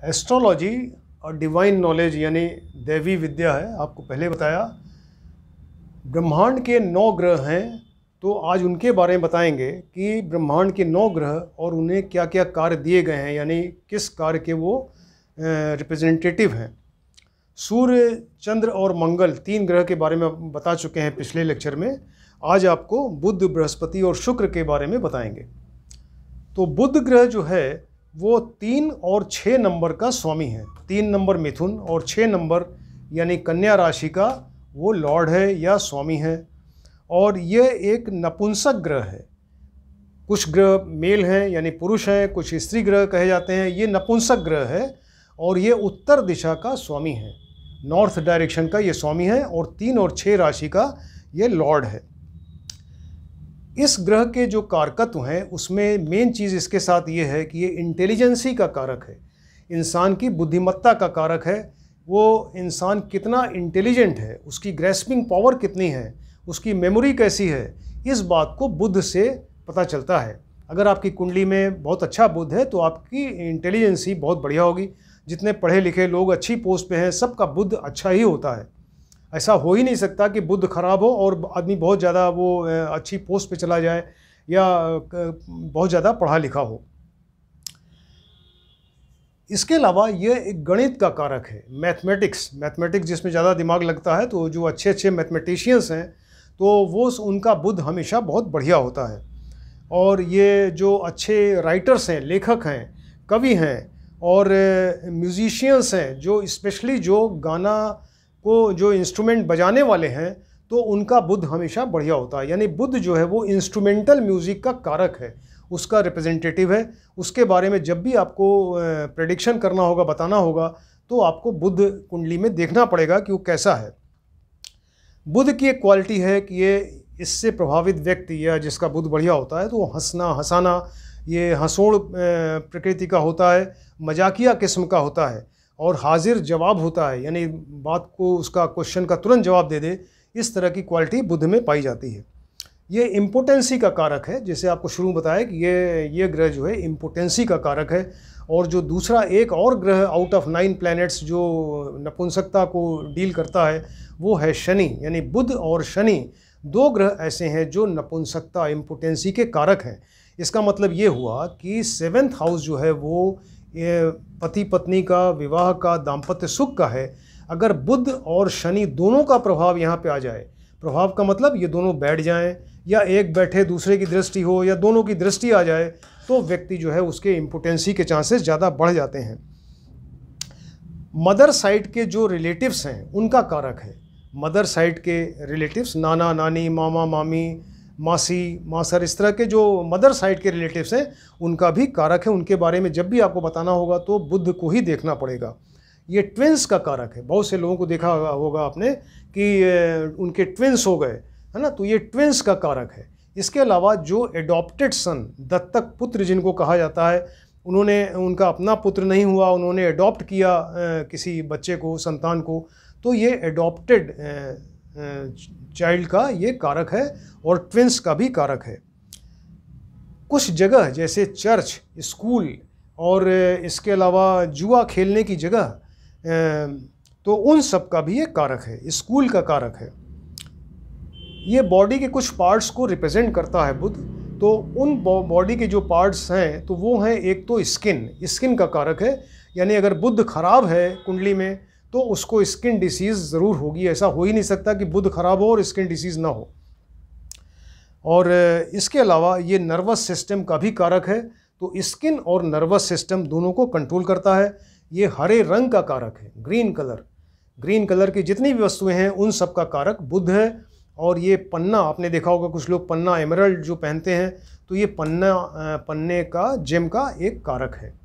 Astrology और divine knowledge यानी दैवी विद्या है। आपको पहले बताया ब्रह्मांड के 9 ग्रह हैं, तो आज उनके बारे में बताएंगे कि ब्रह्मांड के 9 ग्रह और उन्हें क्या क्या कार्य दिए गए हैं, यानी किस कार्य के वो रिप्रेजेंटेटिव हैं। सूर्य, चंद्र और मंगल 3 ग्रह के बारे में बता चुके हैं पिछले लेक्चर में। आज आपको बुध, बृहस्पति और शुक्र के बारे में बताएंगे। तो बुध ग्रह जो है वो 3 और 6 नंबर का स्वामी है। 3 नंबर मिथुन और 6 नंबर यानी कन्या राशि का वो लॉर्ड है या स्वामी है। और ये एक नपुंसक ग्रह है। कुछ ग्रह मेल हैं यानी पुरुष हैं, कुछ स्त्री ग्रह कहे जाते हैं। ये नपुंसक ग्रह है और ये उत्तर दिशा का स्वामी है, नॉर्थ डायरेक्शन का ये स्वामी है और 3 और 6 राशि का ये लॉर्ड है। इस ग्रह के जो कारकत्व हैं उसमें मेन चीज़ इसके साथ ये है कि ये इंटेलिजेंसी का कारक है, इंसान की बुद्धिमत्ता का कारक है। वो इंसान कितना इंटेलिजेंट है, उसकी ग्रैस्पिंग पावर कितनी है, उसकी मेमोरी कैसी है, इस बात को बुध से पता चलता है। अगर आपकी कुंडली में बहुत अच्छा बुध है तो आपकी इंटेलिजेंसी बहुत बढ़िया होगी। जितने पढ़े लिखे लोग अच्छी पोस्ट पे हैं सबका बुध अच्छा ही होता है। ऐसा हो ही नहीं सकता कि बुध खराब हो और आदमी बहुत ज़्यादा वो अच्छी पोस्ट पे चला जाए या बहुत ज़्यादा पढ़ा लिखा हो। इसके अलावा ये एक गणित का कारक है, मैथमेटिक्स जिसमें ज़्यादा दिमाग लगता है। तो जो अच्छे अच्छे मैथमेटिशियंस हैं तो वो उनका बुध हमेशा बहुत बढ़िया होता है। और ये जो अच्छे राइटर्स हैं, लेखक हैं, कवि हैं और म्यूजिशियंस हैं, जो स्पेशली जो गाना को जो इंस्ट्रूमेंट बजाने वाले हैं, तो उनका बुध हमेशा बढ़िया होता है। यानी बुध जो है वो इंस्ट्रूमेंटल म्यूज़िक का कारक है, उसका रिप्रेजेंटेटिव है। उसके बारे में जब भी आपको प्रेडिक्शन करना होगा, बताना होगा, तो आपको बुध कुंडली में देखना पड़ेगा कि वो कैसा है। बुध की एक क्वालिटी है कि ये इससे प्रभावित व्यक्ति या जिसका बुध बढ़िया होता है तो वो हंसना, हंसाना, ये हंसोड़ प्रकृति का होता है, मजाकिया किस्म का होता है और हाजिर जवाब होता है, यानी बात को, उसका क्वेश्चन का तुरंत जवाब दे दे। इस तरह की क्वालिटी बुध में पाई जाती है। ये इम्पोर्टेंसी का कारक है, जैसे आपको शुरू में बताया कि ये ग्रह जो है इम्पोर्टेंसी का कारक है। और जो दूसरा एक और ग्रह आउट ऑफ 9 प्लैनेट्स जो नपुंसकता को डील करता है वो है शनि। यानी बुध और शनि 2 ग्रह ऐसे हैं जो नपुंसकता, इम्पोर्टेंसी के कारक हैं। इसका मतलब ये हुआ कि 7th हाउस जो है वो पति पत्नी का, विवाह का, दाम्पत्य सुख का है। अगर बुध और शनि दोनों का प्रभाव यहाँ पे आ जाए, प्रभाव का मतलब ये दोनों बैठ जाएं या एक बैठे दूसरे की दृष्टि हो या दोनों की दृष्टि आ जाए, तो व्यक्ति जो है उसके इम्पोर्टेंसी के चांसेस ज़्यादा बढ़ जाते हैं। मदर साइड के जो रिलेटिव्स हैं उनका कारक है। मदर साइड के रिलेटिव्स, नाना नानी, मामा मामी, मासी, मासर, इस तरह के जो मदर साइड के रिलेटिव्स हैं उनका भी कारक है। उनके बारे में जब भी आपको बताना होगा तो बुध को ही देखना पड़ेगा। ये ट्विंस का कारक है। बहुत से लोगों को देखा होगा आपने कि उनके ट्विंस हो गए, है ना, तो ये ट्विंस का कारक है। इसके अलावा जो एडॉप्टेड सन, दत्तक पुत्र जिनको कहा जाता है, उनका अपना पुत्र नहीं हुआ, उन्होंने एडॉप्ट किया किसी बच्चे को, संतान को, तो ये एडॉप्टेड चाइल्ड का ये कारक है और ट्विंस का भी कारक है। कुछ जगह जैसे चर्च, स्कूल और इसके अलावा जुआ खेलने की जगह, तो उन सब का भी ये कारक है, स्कूल का कारक है। ये बॉडी के कुछ पार्ट्स को रिप्रेजेंट करता है बुध। तो उन बॉडी के जो पार्ट्स हैं तो वो हैं, एक तो स्किन का कारक है। यानी अगर बुध खराब है कुंडली में तो उसको स्किन डिसीज़ ज़रूर होगी। ऐसा हो ही नहीं सकता कि बुध खराब हो और स्किन डिसीज़ ना हो। और इसके अलावा ये नर्वस सिस्टम का भी कारक है। तो स्किन और नर्वस सिस्टम दोनों को कंट्रोल करता है। ये हरे रंग का कारक है, ग्रीन कलर की जितनी भी वस्तुएं हैं उन सब का कारक बुध है। और ये पन्ना, आपने देखा होगा कुछ लोग पन्ना, एमराल्ड जो पहनते हैं, तो ये पन्ने का, जेम का एक कारक है।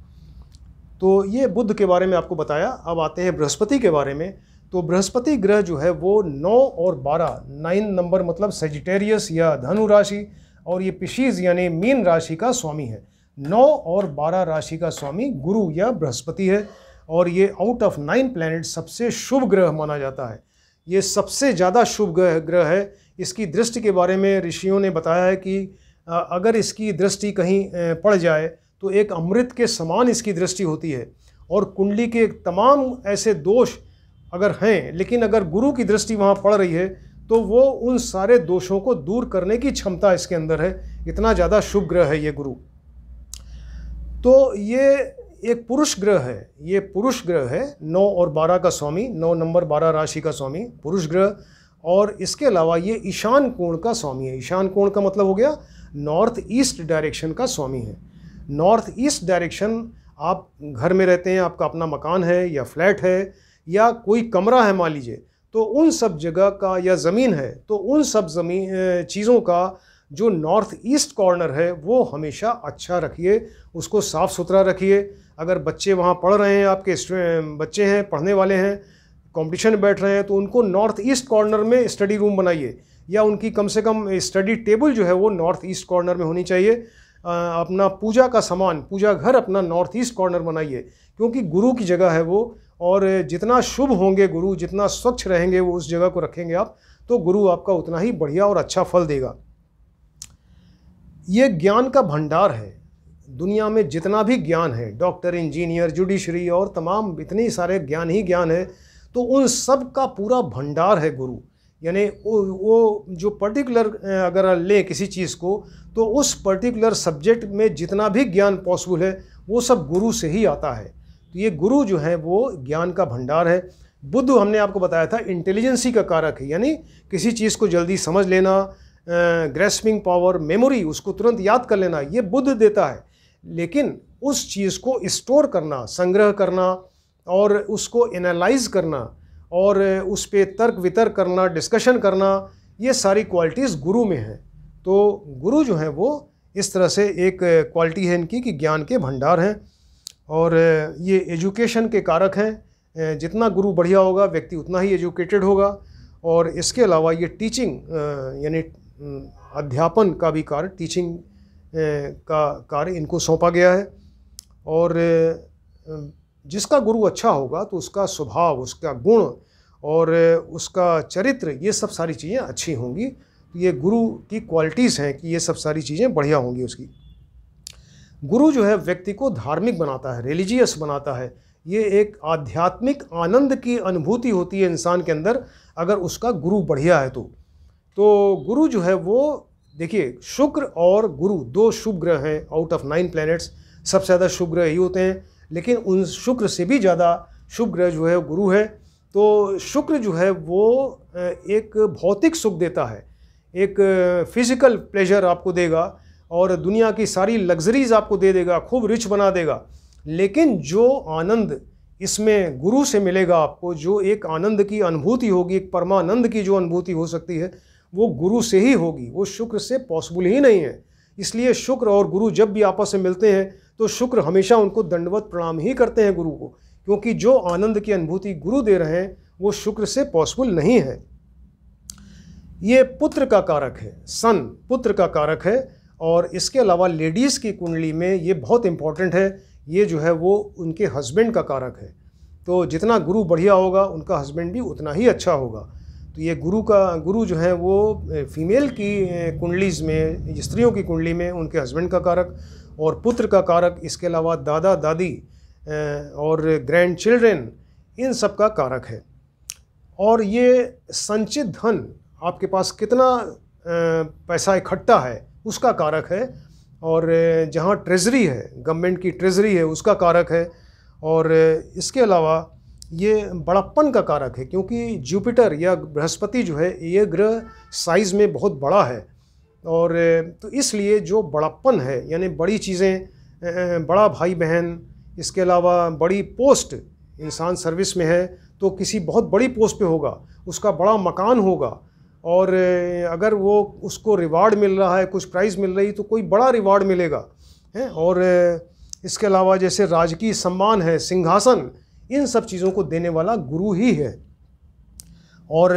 तो ये बुध के बारे में आपको बताया। अब आते हैं बृहस्पति के बारे में। तो बृहस्पति ग्रह जो है वो 9 और 12, 9 नंबर मतलब सेजिटेरियस या धनु राशि, और ये पिशीज यानी मीन राशि का स्वामी है। 9 और 12 राशि का स्वामी गुरु या बृहस्पति है। और ये आउट ऑफ 9 प्लैनेट सबसे शुभ ग्रह माना जाता है। ये सबसे ज़्यादा शुभ ग्रह है। इसकी दृष्टि के बारे में ऋषियों ने बताया है कि अगर इसकी दृष्टि कहीं पड़ जाए तो एक अमृत के समान इसकी दृष्टि होती है और कुंडली के तमाम ऐसे दोष अगर हैं, लेकिन अगर गुरु की दृष्टि वहाँ पड़ रही है तो वो उन सारे दोषों को दूर करने की क्षमता इसके अंदर है। इतना ज़्यादा शुभ ग्रह है ये गुरु। तो ये एक पुरुष ग्रह है, ये पुरुष ग्रह है, 9 और 12 का स्वामी, 9 नंबर 12 राशि का स्वामी पुरुष ग्रह। और इसके अलावा ये ईशान कोण का स्वामी है। ईशान कोण का मतलब हो गया नॉर्थ ईस्ट डायरेक्शन का स्वामी है। नॉर्थ ईस्ट डायरेक्शन, आप घर में रहते हैं, आपका अपना मकान है या फ्लैट है या कोई कमरा है मान लीजिए, तो उन सब जगह का, या ज़मीन है तो उन सब चीज़ों का जो नॉर्थ ईस्ट कॉर्नर है वो हमेशा अच्छा रखिए, उसको साफ़ सुथरा रखिए। अगर बच्चे वहाँ पढ़ रहे हैं, आपके बच्चे हैं, पढ़ने वाले हैं, कंपटीशन में बैठ रहे हैं, तो उनको नॉर्थ ईस्ट कॉर्नर में स्टडी रूम बनाइए, या उनकी कम से कम स्टडी टेबल जो है वो नॉर्थ ईस्ट कॉर्नर में होनी चाहिए। अपना पूजा का सामान, पूजा घर अपना नॉर्थ ईस्ट कॉर्नर बनाइए, क्योंकि गुरु की जगह है वो। और जितना शुभ होंगे गुरु, जितना स्वच्छ रहेंगे वो उस जगह को रखेंगे आप, तो गुरु आपका उतना ही बढ़िया और अच्छा फल देगा। ये ज्ञान का भंडार है। दुनिया में जितना भी ज्ञान है, डॉक्टर, इंजीनियर, जुडिशरी और तमाम इतने सारे ज्ञान ही ज्ञान है, तो उन सब का पूरा भंडार है गुरु। यानी वो जो पर्टिकुलर अगर लें किसी चीज़ को, तो उस पर्टिकुलर सब्जेक्ट में जितना भी ज्ञान पॉसिबल है वो सब गुरु से ही आता है। तो ये गुरु जो है वो ज्ञान का भंडार है। बुध हमने आपको बताया था इंटेलिजेंसी का कारक है, यानी किसी चीज़ को जल्दी समझ लेना, ग्रेस्पिंग पावर, मेमोरी, उसको तुरंत याद कर लेना, ये बुध देता है। लेकिन उस चीज़ को स्टोर करना, संग्रह करना और उसको एनालाइज करना और उस पर तर्क वितर्क करना, डिस्कशन करना, ये सारी क्वालिटीज़ गुरु में हैं। तो गुरु जो है वो इस तरह से एक क्वालिटी है इनकी कि ज्ञान के भंडार हैं। और ये एजुकेशन के कारक हैं। जितना गुरु बढ़िया होगा व्यक्ति उतना ही एजुकेटेड होगा। और इसके अलावा ये टीचिंग यानी अध्यापन का भी कार्य, टीचिंग का कार्य इनको सौंपा गया है। और जिसका गुरु अच्छा होगा तो उसका स्वभाव, उसका गुण और उसका चरित्र, ये सब सारी चीज़ें अच्छी होंगी। ये गुरु की क्वालिटीज़ हैं कि ये सब सारी चीज़ें बढ़िया होंगी उसकी। गुरु जो है व्यक्ति को धार्मिक बनाता है, रिलीजियस बनाता है। ये एक आध्यात्मिक आनंद की अनुभूति होती है इंसान के अंदर अगर उसका गुरु बढ़िया है तो गुरु जो है वो, देखिए, शुक्र और गुरु 2 शुभ ग्रह हैं आउट ऑफ 9 प्लैनेट्स। सबसे ज़्यादा शुभ ग्रह ही होते हैं, लेकिन उन शुक्र से भी ज़्यादा शुभ ग्रह जो है गुरु है। तो शुक्र जो है वो एक भौतिक सुख देता है, एक फिजिकल प्लेजर आपको देगा और दुनिया की सारी लग्जरीज आपको दे देगा, खूब रिच बना देगा। लेकिन जो आनंद इसमें गुरु से मिलेगा आपको, जो एक आनंद की अनुभूति होगी, एक परमानंद की जो अनुभूति हो सकती है, वो गुरु से ही होगी, वो शुक्र से पॉसिबल ही नहीं है। इसलिए शुक्र और गुरु जब भी आपस में मिलते हैं तो शुक्र हमेशा उनको दंडवत प्रणाम ही करते हैं गुरु को, क्योंकि जो आनंद की अनुभूति गुरु दे रहे हैं वो शुक्र से पॉसिबल नहीं है। ये पुत्र का कारक है, सन पुत्र का कारक है। और इसके अलावा लेडीज़ की कुंडली में ये बहुत इंपॉर्टेंट है, ये जो है वो उनके हस्बैंड का कारक है। तो जितना गुरु बढ़िया होगा उनका हस्बैंड भी उतना ही अच्छा होगा। तो ये गुरु जो है वो फीमेल की कुंडलीज़ में, स्त्रियों की कुंडली में उनके हस्बैंड का कारक और पुत्र का कारक, इसके अलावा दादा दादी और ग्रैंड चिल्ड्रेन, इन सब का कारक है। और ये संचित धन, आपके पास कितना पैसा इकट्ठा है, उसका कारक है। और जहाँ ट्रेजरी है, गवर्नमेंट की ट्रेजरी है, उसका कारक है। और इसके अलावा ये बड़प्पन का कारक है, क्योंकि जुपिटर या बृहस्पति जो है ये ग्रह साइज़ में बहुत बड़ा है। और तो इसलिए जो बड़प्पन है, यानी बड़ी चीज़ें, बड़ा भाई बहन, इसके अलावा बड़ी पोस्ट, इंसान सर्विस में है तो किसी बहुत बड़ी पोस्ट पे होगा, उसका बड़ा मकान होगा, और अगर वो उसको रिवार्ड मिल रहा है, कुछ प्राइज़ मिल रही, तो कोई बड़ा रिवार्ड मिलेगा है। और इसके अलावा जैसे राजकीय सम्मान है, सिंहासन, इन सब चीज़ों को देने वाला गुरु ही है। और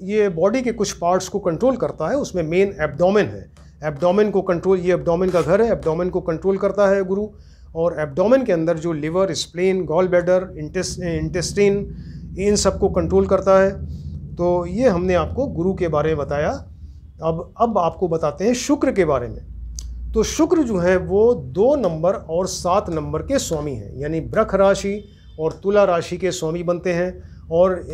ये बॉडी के कुछ पार्ट्स को कंट्रोल करता है, उसमें मेन एब्डोमेन है। एब्डोमेन को कंट्रोल, ये एब्डोमेन का घर है, एब्डोमेन को कंट्रोल करता है गुरु। और एब्डोमेन के अंदर जो liver, spleen, gall bladder, intestine, इन सब को कंट्रोल करता है। तो ये हमने आपको गुरु के बारे में बताया। अब आपको बताते हैं शुक्र के बारे में। तो शुक्र जो है वो 2 नंबर और 7 नंबर के स्वामी हैं, यानी वृष राशि और तुला राशि के स्वामी बनते हैं। और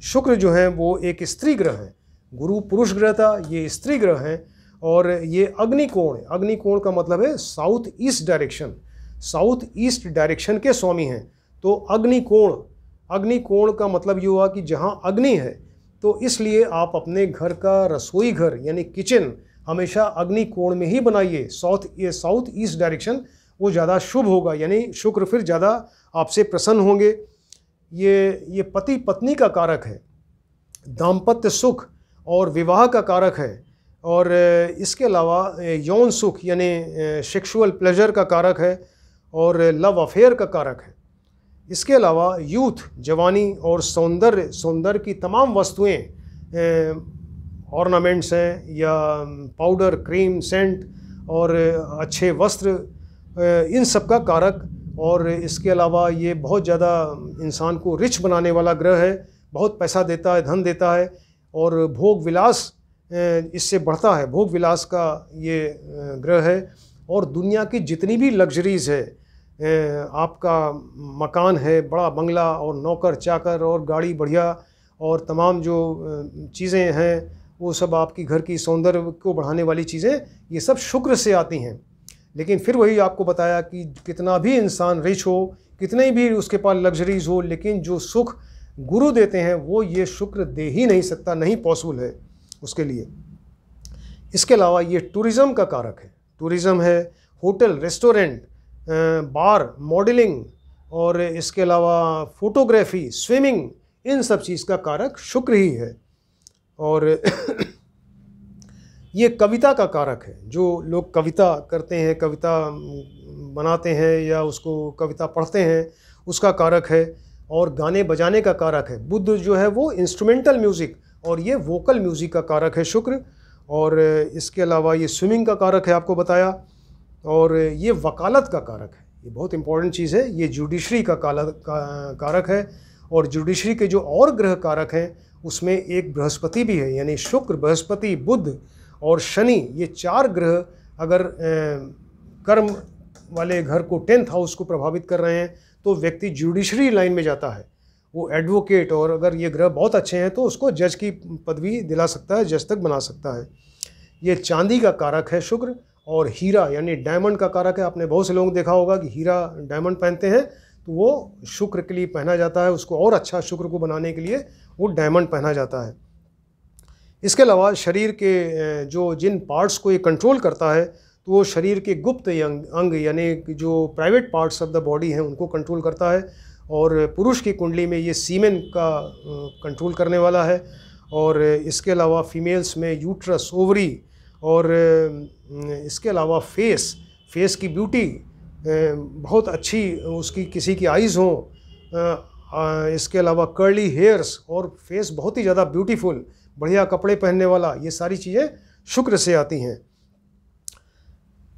शुक्र जो है वो एक स्त्री ग्रह है, गुरु पुरुष ग्रह था, ये स्त्री ग्रह है। और ये अग्निकोण का मतलब है साउथ ईस्ट डायरेक्शन के स्वामी हैं। तो अग्निकोण का मतलब ये हुआ कि जहाँ अग्नि है, तो इसलिए आप अपने घर का रसोई घर यानी किचन हमेशा अग्निकोण में ही बनाइए। साउथ ईस्ट डायरेक्शन वो ज़्यादा शुभ होगा, यानी शुक्र फिर ज़्यादा आपसे प्रसन्न होंगे। ये पति पत्नी का कारक है, दाम्पत्य सुख और विवाह का कारक है। और इसके अलावा यौन सुख यानी सेक्सुअल प्लेजर का कारक है और लव अफेयर का कारक है। इसके अलावा यूथ, जवानी और सौंदर्य की तमाम वस्तुएं, ऑर्नामेंट्स हैं या पाउडर, क्रीम, सेंट और अच्छे वस्त्र, इन सब का कारक। और इसके अलावा ये बहुत ज़्यादा इंसान को रिच बनाने वाला ग्रह है, बहुत पैसा देता है, धन देता है। और भोग विलास इससे बढ़ता है, भोग विलास का ये ग्रह है। और दुनिया की जितनी भी लग्जरीज़ है, आपका मकान है, बड़ा बंगला और नौकर चाकर और गाड़ी बढ़िया और तमाम जो चीज़ें हैं, वो सब आपकी घर की सौंदर्य को बढ़ाने वाली चीज़ें, ये सब शुक्र से आती हैं। लेकिन फिर वही आपको बताया कि कितना भी इंसान रिच हो, कितने भी उसके पास लग्जरीज हो, लेकिन जो सुख गुरु देते हैं वो ये शुक्र दे ही नहीं सकता, नहीं पॉसिबल है उसके लिए। इसके अलावा ये टूरिज़्म का कारक है, टूरिज़्म है, होटल, रेस्टोरेंट, बार, मॉडलिंग और इसके अलावा फोटोग्राफी, स्विमिंग, इन सब चीज़ का कारक शुक्र ही है। और ये कविता का कारक है, जो लोग कविता करते हैं, कविता बनाते हैं या उसको कविता पढ़ते हैं, उसका कारक है। और गाने बजाने का कारक है। बुध जो है वो इंस्ट्रूमेंटल म्यूज़िक और ये वोकल म्यूज़िक का कारक है शुक्र। और इसके अलावा ये स्विमिंग का कारक है, आपको बताया। और ये वकालत का कारक है, ये बहुत इंपॉर्टेंट चीज़ है। ये जुडिशरी का कारक है। और जुडिशरी के जो और ग्रह कारक हैं उसमें एक बृहस्पति भी है, यानी शुक्र, बृहस्पति, बुध और शनि, ये 4 ग्रह अगर कर्म वाले घर को 10th हाउस को प्रभावित कर रहे हैं तो व्यक्ति जुडिशरी लाइन में जाता है, वो एडवोकेट। और अगर ये ग्रह बहुत अच्छे हैं तो उसको जज की पदवी दिला सकता है, जज तक बना सकता है। ये चांदी का कारक है शुक्र। और हीरा यानी डायमंड का कारक है। आपने बहुत से लोग देखा होगा कि हीरा डायमंड पहनते हैं, तो वो शुक्र के लिए पहना जाता है, उसको और अच्छा शुक्र को बनाने के लिए वो डायमंड पहना जाता है। इसके अलावा शरीर के जिन पार्ट्स को ये कंट्रोल करता है, तो वो शरीर के गुप्त अंग यानी जो private parts of the body हैं उनको कंट्रोल करता है। और पुरुष की कुंडली में ये सीमेन का कंट्रोल करने वाला है। और इसके अलावा फीमेल्स में यूट्रस, ओवरी और इसके अलावा फेस की ब्यूटी बहुत अच्छी, उसकी किसी की आइज़ हों। इसके अलावा कर्ली हेयर्स और फेस बहुत ही ज़्यादा ब्यूटीफुल, बढ़िया कपड़े पहनने वाला, ये सारी चीज़ें शुक्र से आती हैं।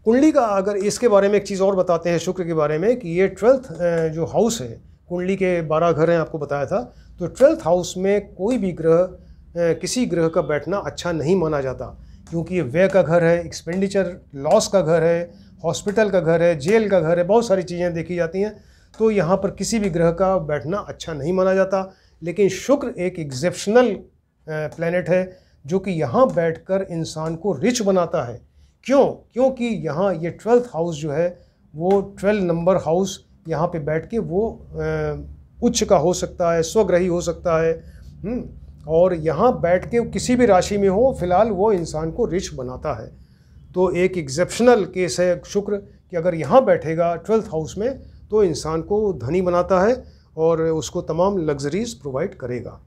कुंडली का अगर इसके बारे में एक चीज़ और बताते हैं शुक्र के बारे में कि ये 12th जो हाउस है, कुंडली के 12 घर हैं आपको बताया था, तो 12th हाउस में कोई भी ग्रह किसी ग्रह का बैठना अच्छा नहीं माना जाता, क्योंकि ये व्यय का घर है, एक्सपेंडिचर, लॉस का घर है, हॉस्पिटल का घर है, जेल का घर है, बहुत सारी चीज़ें देखी जाती हैं। तो यहाँ पर किसी भी ग्रह का बैठना अच्छा नहीं माना जाता। लेकिन शुक्र एक एग्जेप्शनल प्लैनेट है जो कि यहाँ बैठकर इंसान को रिच बनाता है। क्यों? क्योंकि यहाँ ये 12th हाउस जो है वो 12 नंबर हाउस, यहाँ पे बैठ के वो उच्च का हो सकता है, स्वग्रही हो सकता है। और यहाँ बैठ के किसी भी राशि में हो, फिलहाल वो इंसान को रिच बनाता है। तो एक एग्जेप्शनल केस है शुक्र कि अगर यहाँ बैठेगा 12th हाउस में तो इंसान को धनी बनाता है और उसको तमाम लग्जरीज प्रोवाइड करेगा।